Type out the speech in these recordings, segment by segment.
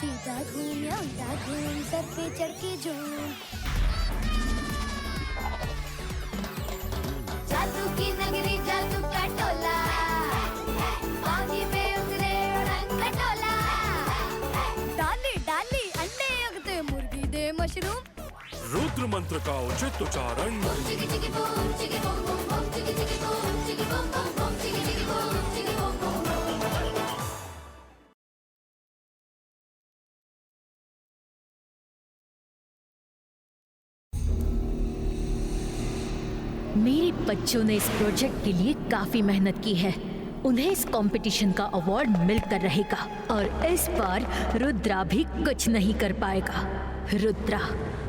सीधा घूम या उल्टा घूम, सर पे चढ़ के झूम। जादू की नगरी, जादू का टोला, पानी में उतरे उड़न खटोला। डाली डाली अंडे उगते, मुर्गी दे मशरूम। रुद्र मंत्र का उचित उच्चारण। चिकी चिकी बूम, चिकी बूम बूम बूम, चिकी चिकी बूम, चिकी बूम बूम बूम, चिकी चिकी बूम, चिकी बूम बूम बूम। मेरे बच्चों ने इस प्रोजेक्ट के लिए काफी मेहनत की है। उन्हें इस कंपटीशन का अवार्ड मिलकर रहेगा और इस बार रुद्रा भी कुछ नहीं कर पाएगा। रुद्रा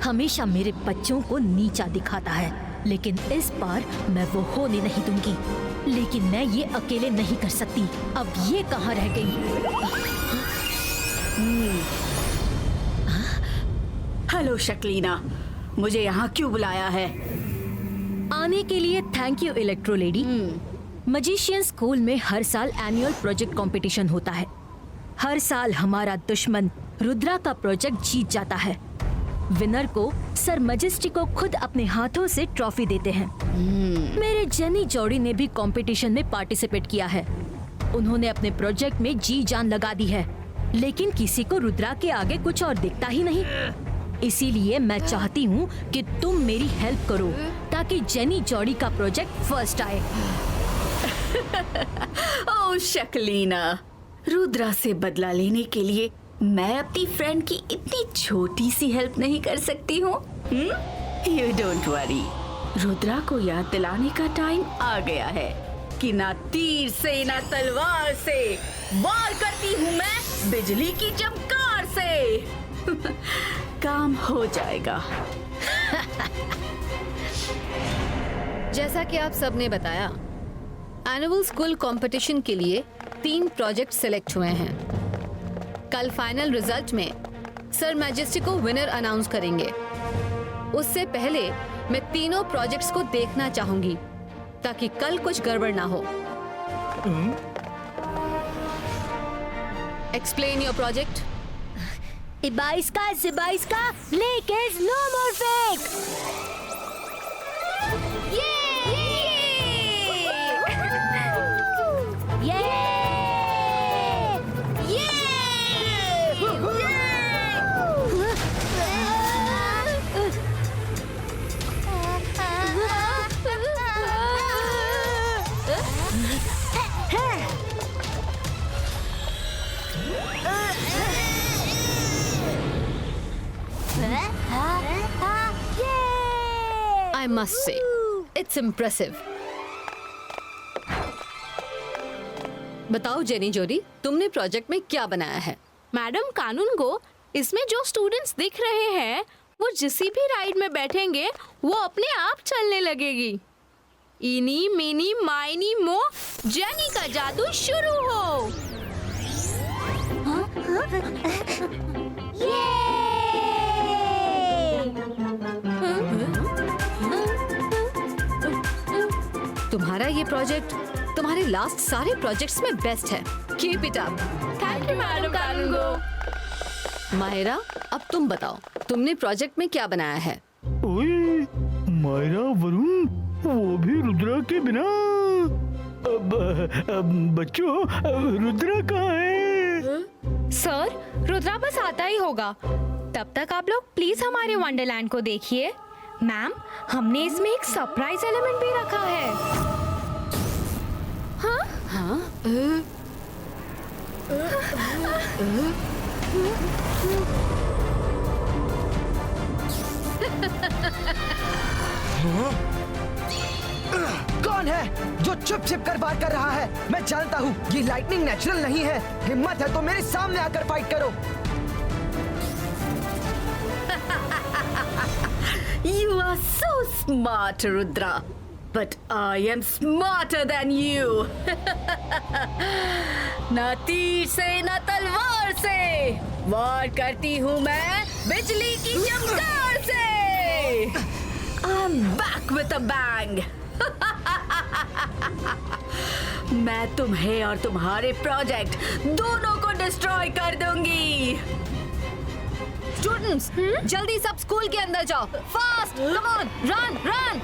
हमेशा मेरे बच्चों को नीचा दिखाता है, लेकिन इस बार मैं वो होने नहीं दूंगी। लेकिन मैं ये अकेले नहीं कर सकती। अब ये कहाँ रह गई? हेलो शक्लीना, मुझे यहाँ क्यों बुलाया है? आने के लिए thank you electro lady. Magician school में हर साल एनुअल प्रोजेक्ट कंपटीशन होता है। हर साल हमारा दुश्मन रुद्रा का प्रोजेक्ट जीत जाता है। विनर को सर मजेस्टी को खुद अपने हाथों से ट्रॉफी देते हैं। मेरे जेनी जोड़ी ने भी कंपटीशन में पार्टिसिपेट किया है। उन्होंने अपने प्रोजेक्ट में जी जान लगा दी है, लेकिन किसी को रुद्रा के आगे कुछ और दिखता ही नहीं। इसीलिए मैं चाहती हूँ कि तुम मेरी हेल्प करो ताकि जेनी जोड़ी का प्रोजेक्ट फर्स्ट आए। ओह शक्लीना, रुद्रा से बदला लेने के लिए मैं अपनी फ्रेंड की इतनी छोटी सी हेल्प नहीं कर सकती हूँ। यू डोंट वरी, रुद्रा को याद दिलाने का टाइम आ गया है कि ना तीर से ना तलवार से वार करती हूँ मैं बिजली की चमकार से। काम हो जाएगा। जैसा कि आप सबने बताया, एनुअल स्कूल कंपटीशन के लिए 3 प्रोजेक्ट सिलेक्ट हुए हैं। कल फाइनल रिजल्ट में सर मैजेस्टी को विनर अनाउंस करेंगे। उससे पहले मैं तीनों प्रोजेक्ट्स को देखना चाहूंगी ताकि कल कुछ गड़बड़ ना हो। Explain your project. इबाइस्का जिबाइस्का black is no more fake. I must say, it's impressive. बताओ जेनी जोड़ी, तुमने प्रोजेक्ट में क्या बनाया है? मैडम कानून को इसमें जो स्टूडेंट्स दिख रहे हैं वो जिस भी राइड में बैठेंगे वो अपने आप चलने लगेगी। इनी मिनी माइनी मो, जेनी का जादू शुरू हो। तुम्हारा ये प्रोजेक्ट तुम्हारे लास्ट सारे प्रोजेक्ट्स में बेस्ट है। Keep it up. Thank you madam कानून को। माहिरा, अब तुम बताओ, तुमने प्रोजेक्ट में क्या बनाया है? ओए, मायरा वरुण, वो भी रुद्रा के बिना। अब बच्चों, रुद्रा कहाँ है? सर, रुद्रा बस आता ही होगा। तब तक आप लोग प्लीज हमारे वंडरलैंड को देखिए। मैम, हमने इसमें एक सरप्राइज एलिमेंट भी रखा है। हाँ? हाँ? कौन है जो चुप छिप कर बात कर रहा है? मैं जानता हूँ ये लाइटनिंग नेचुरल नहीं है। हिम्मत है तो मेरे सामने आकर फाइट करो। You are so smart, Rudra, but I am smarter than you. ना तीर से ना तलवार से वार करती हूँ मैं बिजली की चमकार से। I'm back with a bang. मैं तुम्हें और तुम्हारे प्रोजेक्ट दोनों को डिस्ट्रॉय कर दूंगी। स्टूडेंट्स, जल्दी सब स्कूल के अंदर जाओ। Fast, come on, run run.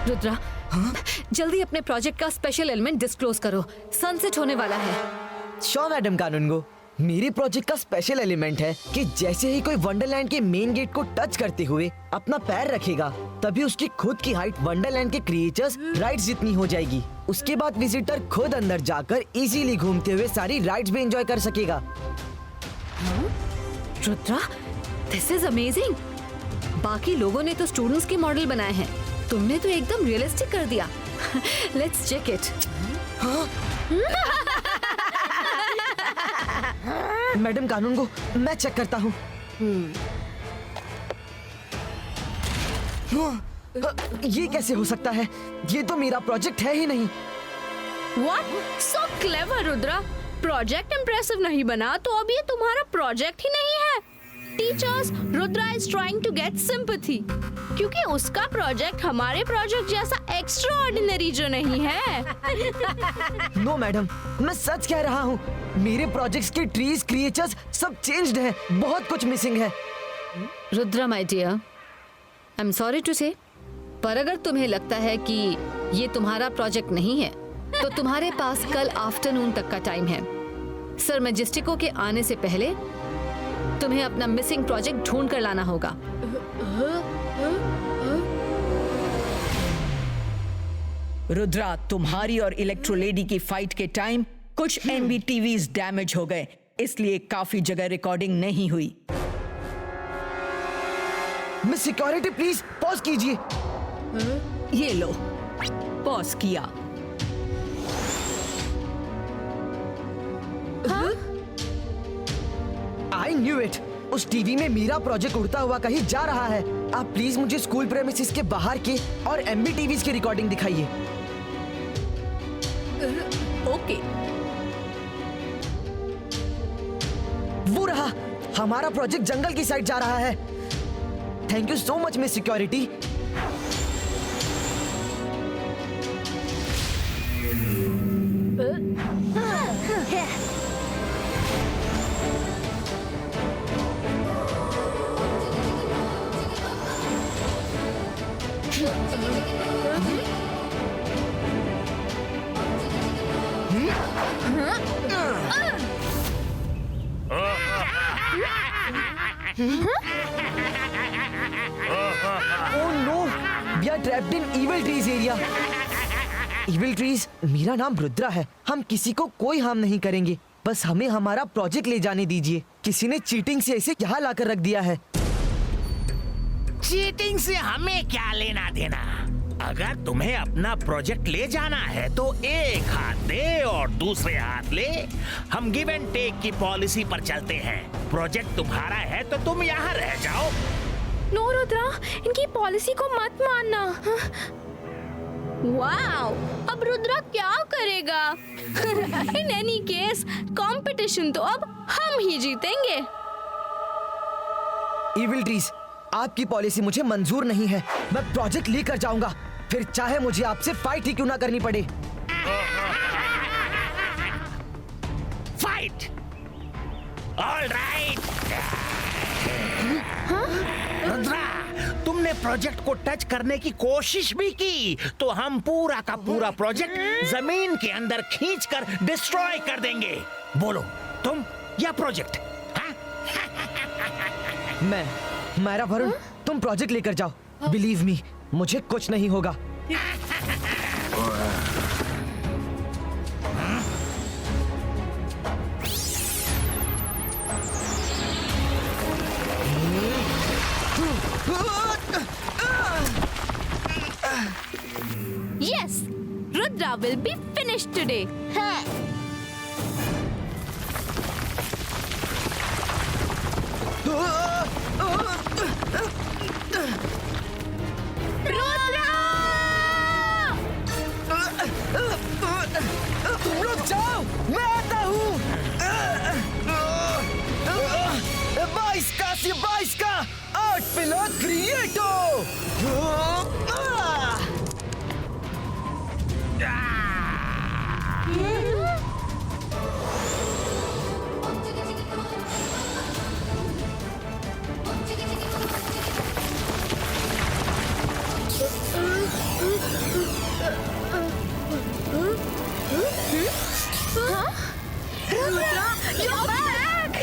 Rudra, जल्दी अपने प्रोजेक्ट का स्पेशल एलिमेंट डिस्क्लोज करो। सनसेट होने वाला है। श्योर मैडम कानूनगो। मेरे प्रोजेक्ट का स्पेशल एलिमेंट है कि जैसे ही कोई वंडरलैंड के मेन गेट को टच करते हुए अपना पैर रखेगा, तभी उसकी खुद की हाइट वंडरलैंड के क्रिएचर्स राइड्स जितनी हो जाएगी। उसके बाद विजिटर खुद अंदर जाकर इजीली घूमते हुए सारी राइड्स भी एंजॉय कर सकेगा। Rudra, this is amazing. बाकी लोगों ने तो स्टूडेंट्स के मॉडल बनाए हैं, तुमने तो एकदम रियलिस्टिक कर दिया। Let's check it. Madam Kanungo, मैं चेक करता हूँ। ये कैसे हो सकता है? ये तो मेरा प्रोजेक्ट है ही नहीं। What? So clever, Rudra. Project impressive नहीं बना तो अब ये तुम्हारा प्रोजेक्ट ही नहीं है। Teachers, Rudra is trying to get sympathy, क्योंकि उसका प्रोजेक्ट हमारे प्रोजेक्ट जैसा एक्स्ट्रा ऑर्डिनरी जो नहीं है। नो मैडम, मैं सच कह रहा हूँ। मेरे प्रोजेक्ट्स के ट्रीज, क्रिएचर्स सब चेंज्ड हैं। बहुत कुछ मिसिंग है। Rudra my dear, I am sorry to say, पर अगर तुम्हें लगता है कि ये तुम्हारा प्रोजेक्ट नहीं है, तो तुम्हारे पास कल आफ्टरनून तक का टाइम है। सर मैजेस्टिको के आने से पहले तुम्हें अपना मिसिंग प्रोजेक्ट ढूंढ कर लाना होगा। रुद्रा, तुम्हारी और इलेक्ट्रो लेडी की फाइट के टाइम कुछ MBTVs डैमेज हो गए, इसलिए काफी जगह रिकॉर्डिंग नहीं हुई। मिस सिक्योरिटी प्लीज पॉज कीजिए। ये लो, पॉज किया। I knew it. उस टीवी में मेरा प्रोजेक्ट उड़ता हुआ कहीं जा रहा है। आप प्लीज मुझे स्कूल प्रेमिसेस के बाहर के और MBTVs की रिकॉर्डिंग दिखाइए। ओके। वो रहा, हमारा प्रोजेक्ट जंगल की साइड जा रहा है। Thank you so much miss security. Oh no! We are trapped in evil trees area. Evil trees, मेरा नाम रुद्रा है। हम किसी को कोई हार्म नहीं करेंगे, बस हमें हमारा प्रोजेक्ट ले जाने दीजिए। किसी ने चीटिंग से इसे यहाँ लाकर रख दिया है। चीटिंग से हमें क्या लेना देना? अगर तुम्हें अपना प्रोजेक्ट ले जाना है तो एक हाथ दे और दूसरे हाथ ले। हम गिव एंड टेक की पॉलिसी पर चलते हैं। प्रोजेक्ट तुम्हारा है तो तुम यहाँ रह जाओ। नो रुद्रा, इनकी पॉलिसी को मत मानना। वाओ, अब रुद्रा क्या करेगा? इन एनी केस कंपटीशन तो अब हम ही जीतेंगे। Evil trees, आपकी पॉलिसी मुझे मंजूर नहीं है। मैं प्रोजेक्ट लेकर जाऊंगा, फिर चाहे मुझे आपसे फाइट ही क्यों ना करनी पड़े। फाइट? ऑलराइट। रुद्रा, तुमने प्रोजेक्ट को टच करने की कोशिश भी की तो हम पूरा का पूरा प्रोजेक्ट जमीन के अंदर खींचकर डिस्ट्रॉय कर देंगे। बोलो, तुम या प्रोजेक्ट? मायरा वरुण, तुम प्रोजेक्ट लेकर जाओ। बिलीव मी, मुझे कुछ नहीं होगा। Yes, Rudra will be finished today. तुम लोग जाओ, मैं आता हूँ। बाइस का You're back!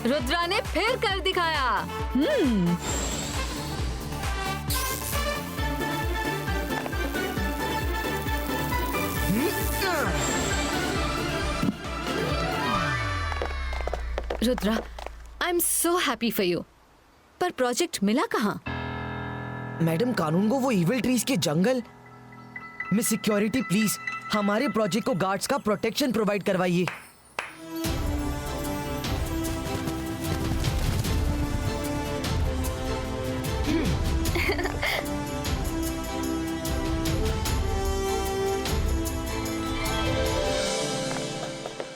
रुद्रा ने फिर कर दिखाया। Rudra, I am so happy for you. पर प्रोजेक्ट मिला कहाँ? मैडम कानून को वो इविल ट्रीज के जंगल में सिक्योरिटी प्लीज हमारे प्रोजेक्ट को गार्ड्स का प्रोटेक्शन प्रोवाइड करवाइए।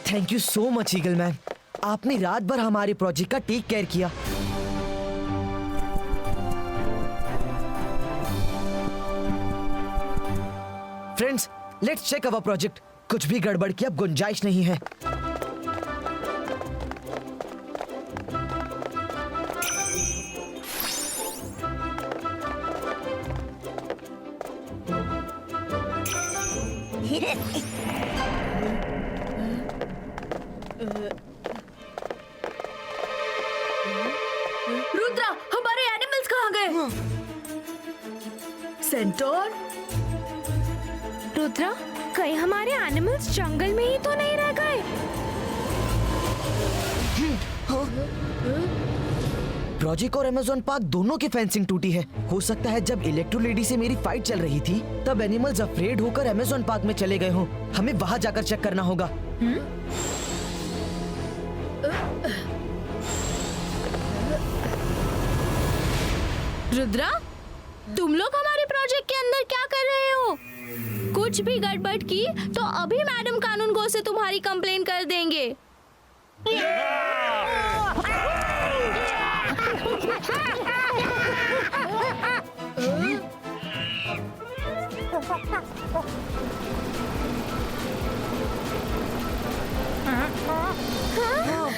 Thank you so much eagle man, आपने रात भर हमारे प्रोजेक्ट का टेक केयर किया। Friends, let's check our project. कुछ भी गड़बड़ की अब गुंजाइश नहीं है। रुद्रा, हमारे एनिमल्स कहाँ गए? सेंटोर? रुद्रा, कहीं हमारे एनिमल्स जंगल में ही तो नहीं रह गए? प्रोजेक्ट और अमेज़न पार्क दोनों की फेंसिंग टूटी है। हो सकता है जब इलेक्ट्रो लेडी से मेरी फाइट चल रही थी तब एनिमल्स अफ्रेड होकर अमेज़न पार्क में चले गए हों। हमें वहां जाकर चेक करना होगा। रुद्रा, तुम लोग हमारे प्रोजेक्ट के अंदर क्या कर रहे हो? कुछ भी गड़बड़ की तो अभी मैडम कानून गो से तुम्हारी कंप्लेन कर देंगे।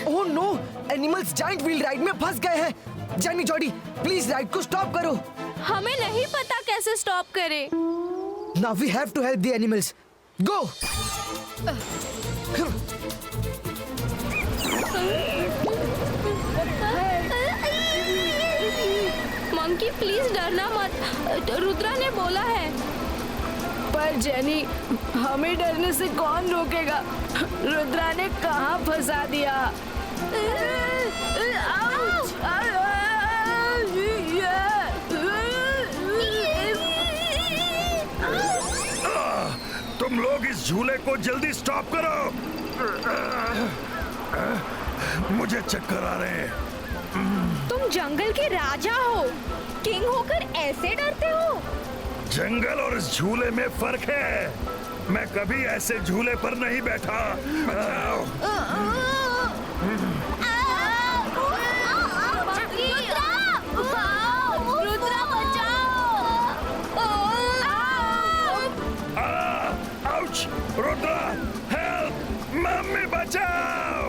Oh no, animals giant wheel ride में फंस गए हैं। जैनी जॉडी, प्लीज राइड को स्टॉप करो। हमें नहीं पता कैसे स्टॉप करें। Now we have to help the animals. Go. Monkey please डरना मत, रुद्रा ने बोला है। पर जेनी, हमें डरने से कौन रोकेगा? रुद्रा ने कहाँ फंसा दिया? तुम लोग इस झूले को जल्दी स्टॉप करो। मुझे चक्कर आ रहे हैं। तुम जंगल के राजा हो, किंग होकर ऐसे डरते हो? जंगल और इस झूले में फर्क है। मैं कभी ऐसे झूले पर नहीं बैठा। बचाओ। रुद्रा बचाओ। आउच! रुद्रा, हेल्प! मम्मी बचाओ!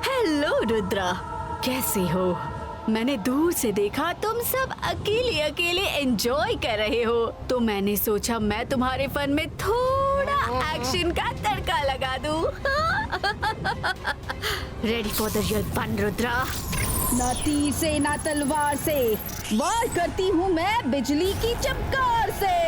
हेलो रुद्रा, कैसे हो? मैंने दूर से देखा तुम सब अकेले अकेले एंजॉय कर रहे हो, तो मैंने सोचा मैं तुम्हारे फन में थोड़ा एक्शन का तड़का लगा दूं। Ready for the real fun Rudra? ना तीर से ना तलवार से, वार करती हूँ मैं बिजली की चमकार से।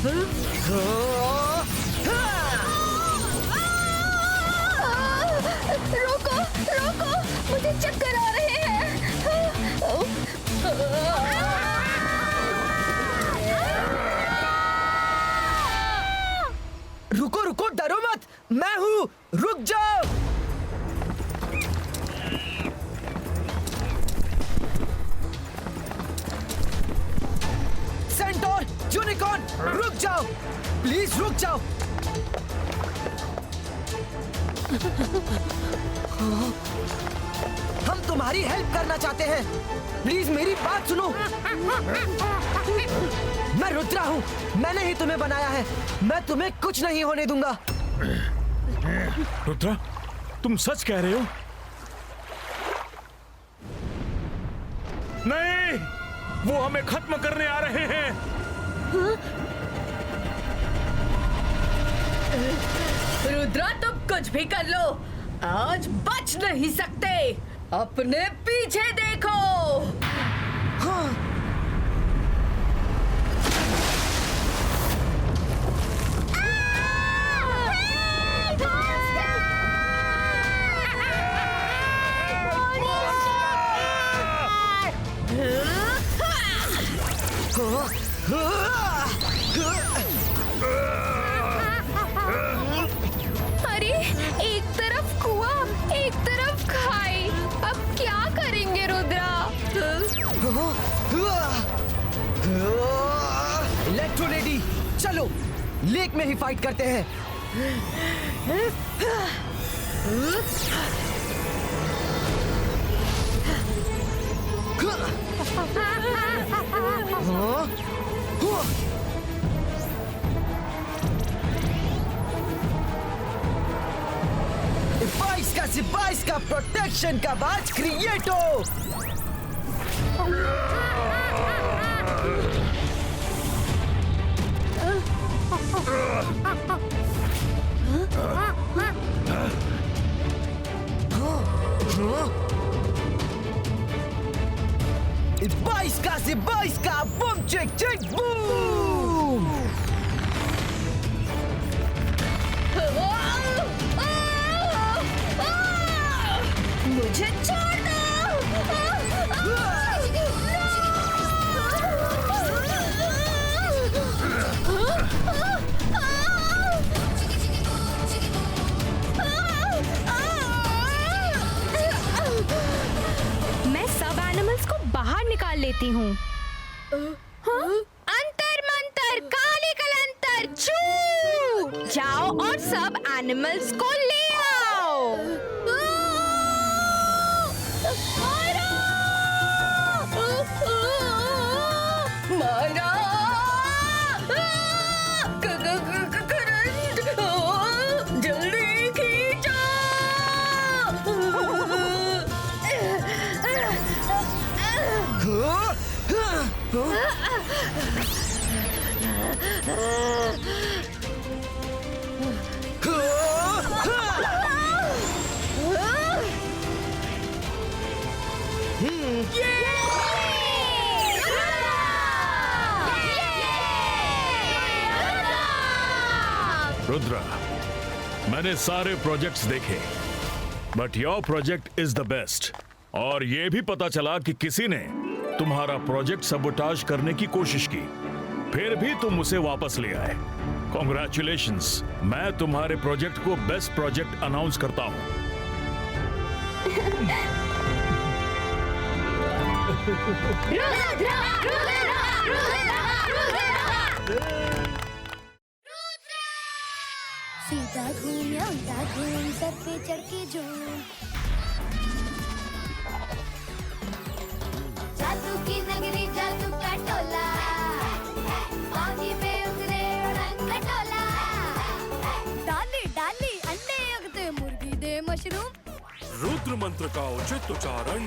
रोको रोको, मुझे चक्कर आ रहे हैं। रुको रुको, डरो मत, मैं हूँ, रुक जाओ। सेंटोर, यूनिकॉर्न, रुक जाओ, प्लीज रुक जाओ। हम तुम्हारी हेल्प करना चाहते हैं, प्लीज मेरी बात सुनो। मैं रुद्रा हूँ, मैंने ही तुम्हें बनाया है, मैं तुम्हें कुछ नहीं होने दूंगा। रुद्रा, तुम सच कह रहे हो? नहीं, वो हमें खत्म करने आ रहे हैं। रुद्रा, तुम कुछ भी कर लो, आज बच नहीं सकते। अपने पीछे देखो। हाँ। अरे, एक तरफ कुआं, एक तरफ खाई, अब क्या करेंगे रुद्रा? इलेक्ट्रो लेडी, चलो लेक में ही फाइट करते हैं। बाईस का प्रोटेक्शन का बाज क्रिएटो। बाईस का बूम चेक चेक बूम। मुझे छोड़ दो। मैं सब एनिमल्स को बाहर निकाल लेती हूँ। अंतर मंतर काली कलंतर छू, जाओ और सब एनिमल्स को ले आओ। मारा जल्दी खींचो। रुद्रा, मैंने सारे प्रोजेक्ट्स देखे, but your project is the best. और ये भी पता चला कि किसी ने तुम्हारा प्रोजेक्ट सबोटाज करने की कोशिश की, फिर भी तुम उसे वापस ले आए। कॉन्ग्रेचुलेशंस, मैं तुम्हारे प्रोजेक्ट को बेस्ट प्रोजेक्ट अनाउंस करता हूं। सीधा घूम या उल्टा घूम, सर पे चढ़ के झूम। जादू की नगरी, जादू का टोला, पानी पे उतरे उड़न खटोला। डाली डाली अंडे उगते, मुर्गी दे मशरूम। रुद्र मंत्र का उचित उच्चारण।